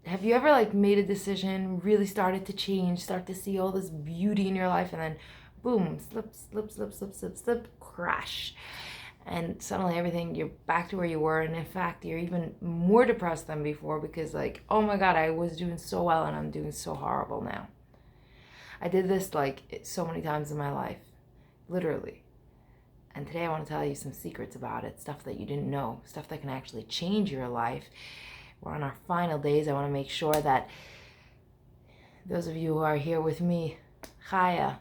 have you ever like made a decision, really started to change, start to see all this beauty in your life, and then boom, slip, slip, slip, slip, slip, slip, crash. And suddenly everything, you're back to where you were. And in fact, you're even more depressed than before because like, oh my God, I was doing so well and I'm doing so horrible now. I did this like so many times in my life, literally. And today I want to tell you some secrets about it, stuff that you didn't know, stuff that can actually change your life. We're on our final days. I want to make sure that those of you who are here with me, Chaya,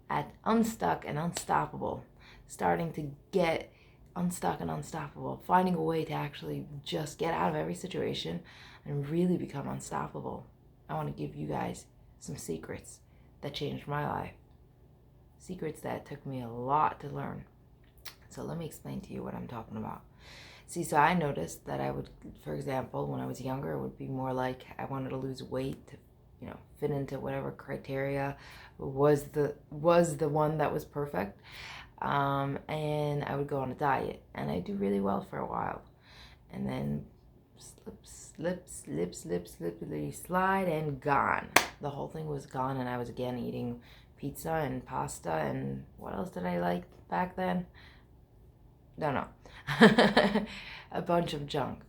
at Unstuck and Unstoppable, starting to get unstuck and unstoppable, finding a way to actually just get out of every situation and really become unstoppable. I want to give you guys some secrets that changed my life. Secrets that took me a lot to learn. So let me explain to you what I'm talking about. See, so I noticed that I would, for example, when I was younger, it would be more like I wanted to lose weight to, fit into whatever criteria was the one that was perfect. And I would go on a diet, and I'd do really well for a while. And then slippery slide, and gone. The whole thing was gone, and I was again eating pizza and pasta, and what else did I like back then? Don't know. A bunch of junk.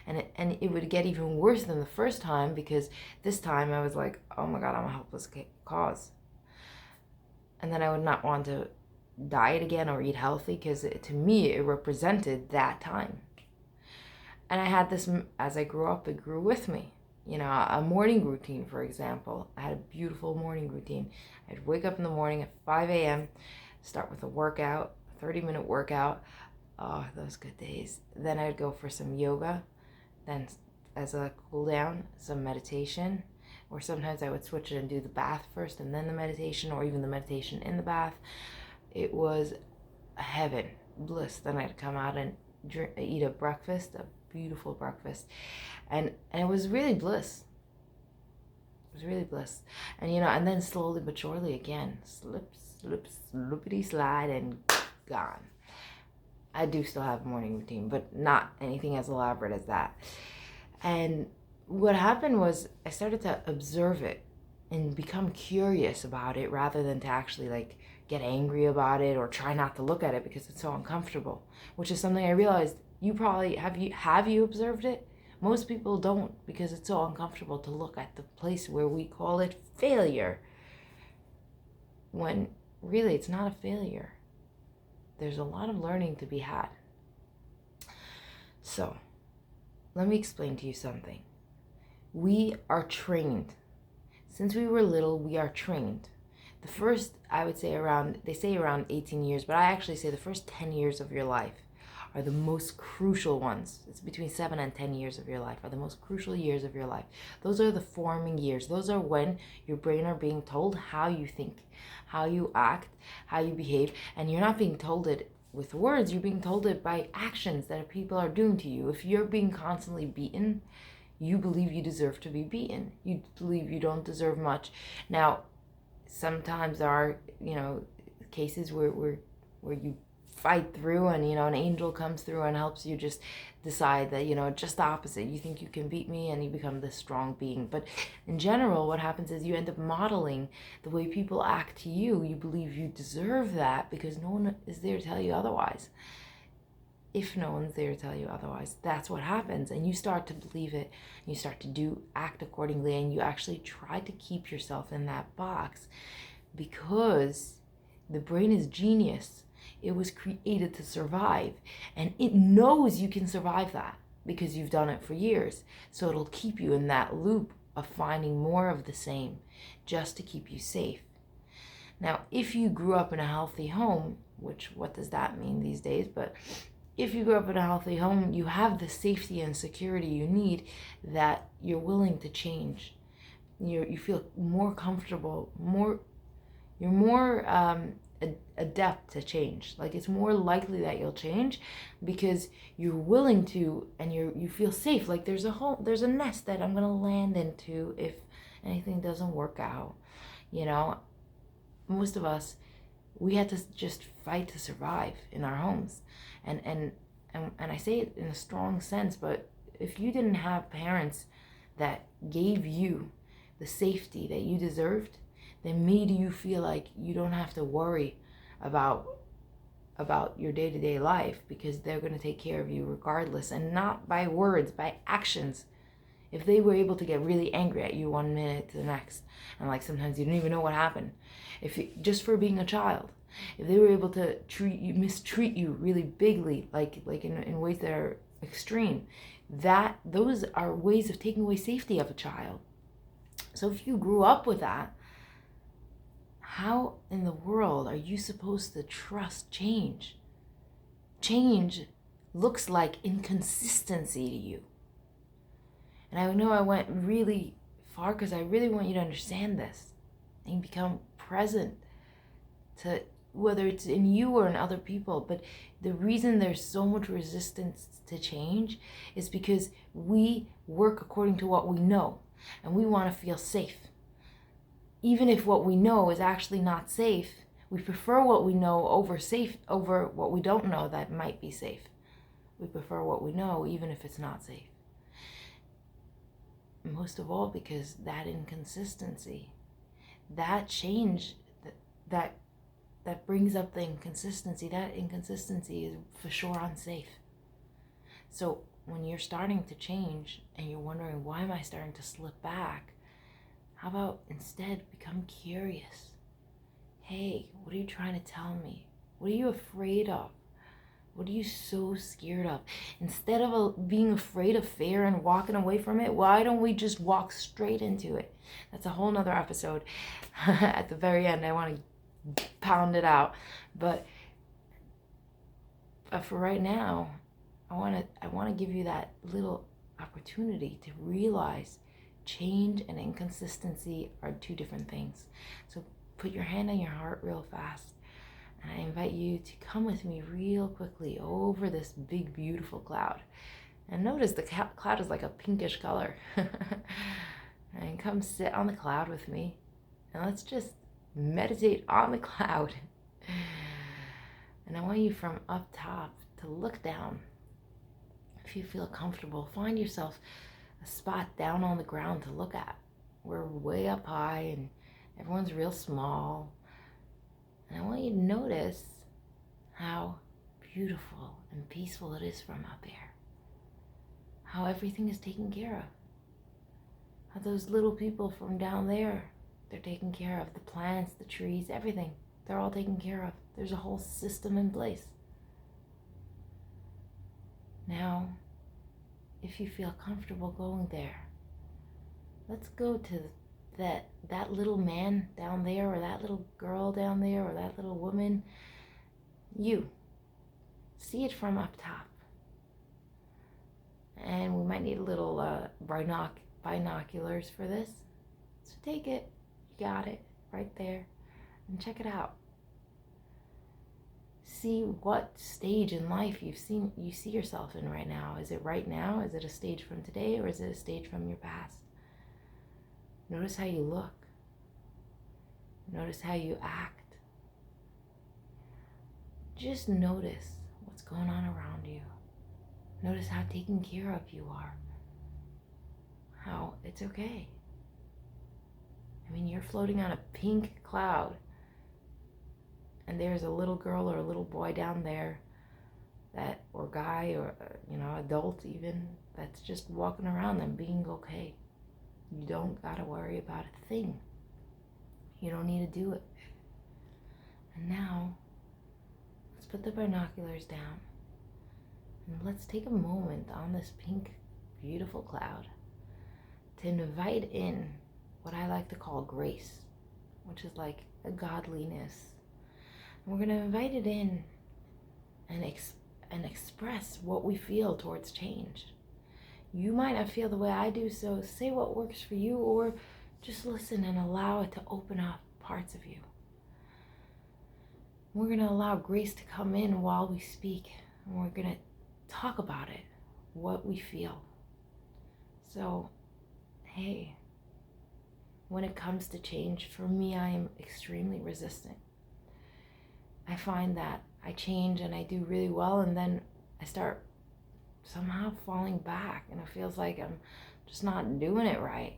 And it would get even worse than the first time, because this time I was like, oh my God, I'm a helpless cause. And then I would not want to diet again or eat healthy, because to me it represented that time. And I had this, as I grew up, it grew with me. A morning routine, for example. I had a beautiful morning routine. I'd wake up in the morning at 5 a.m., start with a workout, a 30-minute workout. Oh, those good days. Then I'd go for some yoga. Then as a cool down, some meditation. Or sometimes I would switch it and do the bath first and then the meditation, or even the meditation in the bath. It was heaven, bliss. Then I'd come out and eat a breakfast, a beautiful breakfast. And it was really bliss. It was really bliss. And and then slowly but surely again, slippity slide, and gone. I do still have a morning routine, but not anything as elaborate as that. And what happened was I started to observe it and become curious about it, rather than to actually like get angry about it or try not to look at it because it's so uncomfortable, which is something I realized you probably have you observed it? Most people don't, because it's so uncomfortable to look at the place where we call it failure, when really it's not a failure. There's a lot of learning to be had. So, let me explain to you something. We are trained. Since we were little, we are trained. The first, I would say they say around 18 years, but I actually say the first 10 years of your life are the most crucial ones. It's between 7 and 10 years of your life are the most crucial years of your life. Those are the forming years. Those are when your brain are being told how you think, how you act, how you behave. And you're not being told it with words, you're being told it by actions that people are doing to you. If you're being constantly beaten, you believe you deserve to be beaten. You believe you don't deserve much. Now, sometimes there are, cases where you fight through, and an angel comes through and helps you just decide that just the opposite. You think you can beat me, and you become this strong being. But in general, what happens is you end up modeling the way people act to you. You believe you deserve that because no one is there to tell you otherwise. If no one's there to tell you otherwise, that's what happens. And you start to believe it. You start to act accordingly, and you actually try to keep yourself in that box, because the brain is genius. It was created to survive, and it knows you can survive that because you've done it for years. So it'll keep you in that loop of finding more of the same just to keep you safe. Now, if you grew up in a healthy home, which what does that mean these days? But if you grew up in a healthy home, you have the safety and security you need, that you're willing to change. You feel more comfortable, you're more adept to change. Like, it's more likely that you'll change because you're willing to, and you feel safe. Like there's a nest that I'm gonna land into if anything doesn't work out. Most of us, we had to just fight to survive in our homes, and I say it in a strong sense, but if you didn't have parents that gave you the safety that you deserved, that made you feel like you don't have to worry about your day-to-day life, because they're going to take care of you regardless, and not by words, by actions. If they were able to get really angry at you one minute to the next, and like sometimes you don't even know what happened, just for being a child, if they were able to mistreat you really bigly, like in ways that are extreme, those are ways of taking away safety of a child. So if you grew up with that, how in the world are you supposed to trust change? Change looks like inconsistency to you. And I know I went really far because I really want you to understand this and become present to whether it's in you or in other people. But the reason there's so much resistance to change is because we work according to what we know, and we want to feel safe. Even if what we know is actually not safe, we prefer what we know over what we don't know that might be safe. We prefer what we know even if it's not safe. Most of all because that inconsistency, that change, that brings up the inconsistency, that inconsistency is for sure unsafe. So when you're starting to change and you're wondering, why am I starting to slip back? How about instead become curious? Hey, what are you trying to tell me? What are you afraid of? What are you so scared of? Instead of being afraid of fear and walking away from it, why don't we just walk straight into it? That's a whole nother episode. At the very end, I want to pound it out. But for right now, I want to give you that little opportunity to realize change and inconsistency are two different things. So put your hand on your heart real fast, and I invite you to come with me real quickly over this big, beautiful cloud. And notice the cloud is like a pinkish color. And come sit on the cloud with me, and let's just meditate on the cloud. And I want you from up top to look down. If you feel comfortable, find yourself a spot down on the ground to look at. We're way up high and everyone's real small. And I want you to notice how beautiful and peaceful it is from up there. How everything is taken care of. How those little people from down there, they're taken care of. The plants, the trees, everything. They're all taken care of. There's a whole system in place. Now, if you feel comfortable going there, let's go to that little man down there, or that little girl down there, or that little woman. You see it from up top. And we might need a little binoculars for this. So take it, you got it right there, and check it out. See what stage in life you see yourself in right now. Is it right now? Is it a stage from today, or is it a stage from your past? Notice how you look. Notice how you act. Just notice what's going on around you. Notice how taken care of you are. How it's okay. I mean, you're floating on a pink cloud, and there's a little girl or a little boy down there, or guy, or adult even, that's just walking around and being okay. You don't gotta worry about a thing. You don't need to do it. And now, let's put the binoculars down, and let's take a moment on this pink, beautiful cloud to invite in what I like to call grace, which is like a godliness. And we're going to invite it in and express what we feel towards change. You might not feel the way I do, so say what works for you, or just listen and allow it to open up parts of you. We're going to allow grace to come in while we speak, and we're going to talk about it, what we feel. So, hey, when it comes to change, for me, I am extremely resistant. I find that I change and I do really well, and then I start somehow falling back, and it feels like I'm just not doing it right.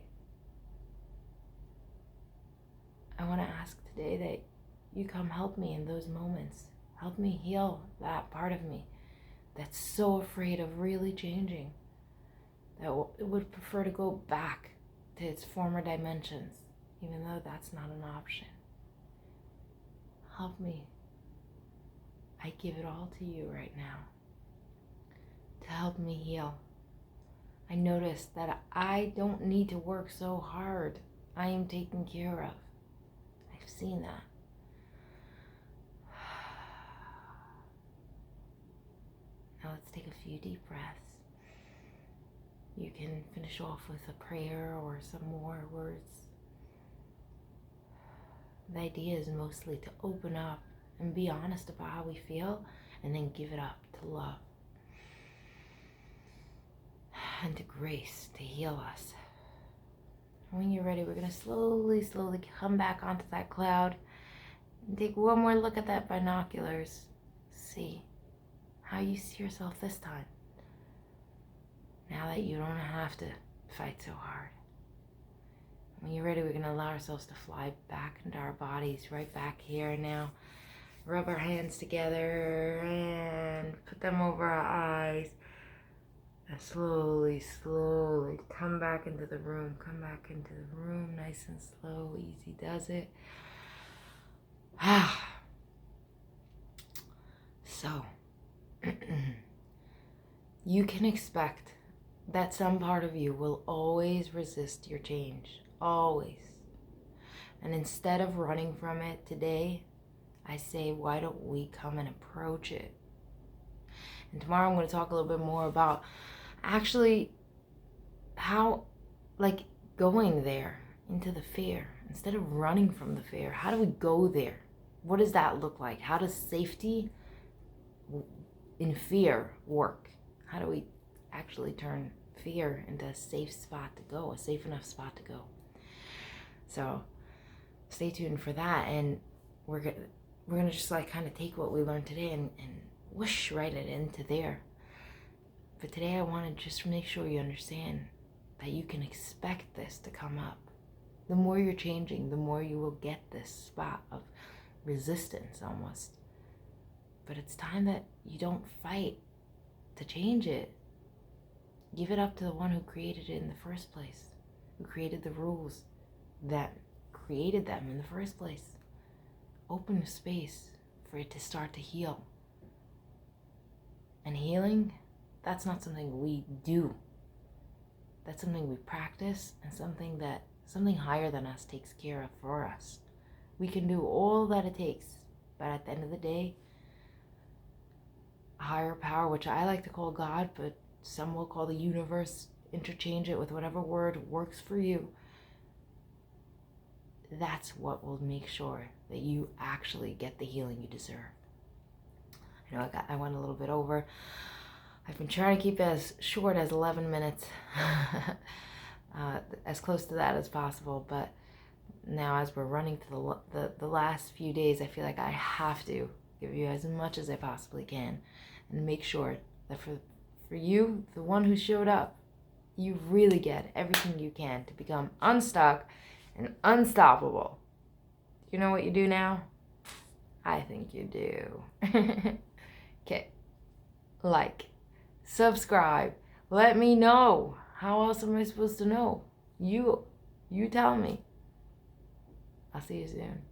I want to ask today that you come help me in those moments. Help me heal that part of me that's so afraid of really changing, that would prefer to go back to its former dimensions, even though that's not an option. Help me. I give it all to you right now to help me heal. I notice that I don't need to work so hard. I am taken care of. I've seen that. Now let's take a few deep breaths. You can finish off with a prayer or some more words. The idea is mostly to open up and be honest about how we feel, and then give it up to love and to grace to heal us. When you're ready, we're going to slowly come back onto that cloud and take one more look at that binoculars. See how you see yourself this time. Now that you don't have to fight so hard. When you're ready, we're going to allow ourselves to fly back into our bodies, right back here now. Rub our hands together and put them over our eyes. And slowly come back into the room. Come back into the room, nice and slow. Easy does it. So, you can expect that some part of you will always resist your change. Always. And instead of running from it today, I say, why don't we come and approach it? And tomorrow I'm going to talk a little bit more about actually how, going there into the fear. Instead of running from the fear, how do we go there? What does that look like? How does safety in fear work? How do we actually turn fear into a safe spot to go, a safe enough spot to go? So stay tuned for that, and we're gonna just kind of take what we learned today and whoosh right it into there. But today I want to just make sure you understand that you can expect this to come up. The more you're changing, the more you will get this spot of resistance almost. But it's time that you don't fight to change it. Give it up to the one who created it in the first place, who created the rules that created them in the first place. Open a space for it to start to heal. And healing, that's not something we do. That's something we practice, and something higher than us takes care of for us. We can do all that it takes, but at the end of the day, a higher power, which I like to call God, but some will call the universe, interchange it with whatever word works for you. That's what will make sure that you actually get the healing you deserve. I know I went a little bit over. I've been trying to keep it as short as 11 minutes, as close to that as possible. But now, as we're running to the last few days, I feel like I have to give you as much as I possibly can, and make sure that for you, the one who showed up, you really get everything you can to become unstuck and unstoppable. You know what you do now? I think you do. Okay. Subscribe. Let me know. How else am I supposed to know? You tell me. I'll see you soon.